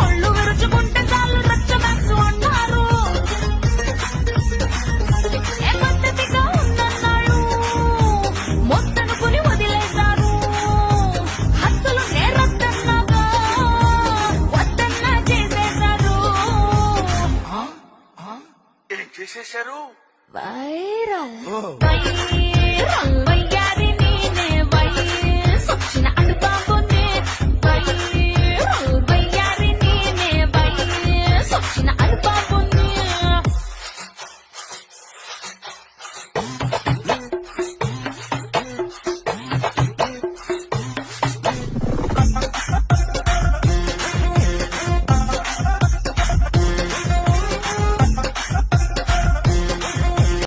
ఒళ్ళు విరుచుకుంటే చాలు రచ్చ బ్యాక్స్ అన్నారు. ఏ పద్ధతిగా ఉందన్నాడు, మొత్తనుకుని వదిలేశారు. హద్దులు నేరొద్దన్నాగా వద్దన్నా చేసేశారు. ఏం చేసేశారు? Viral viral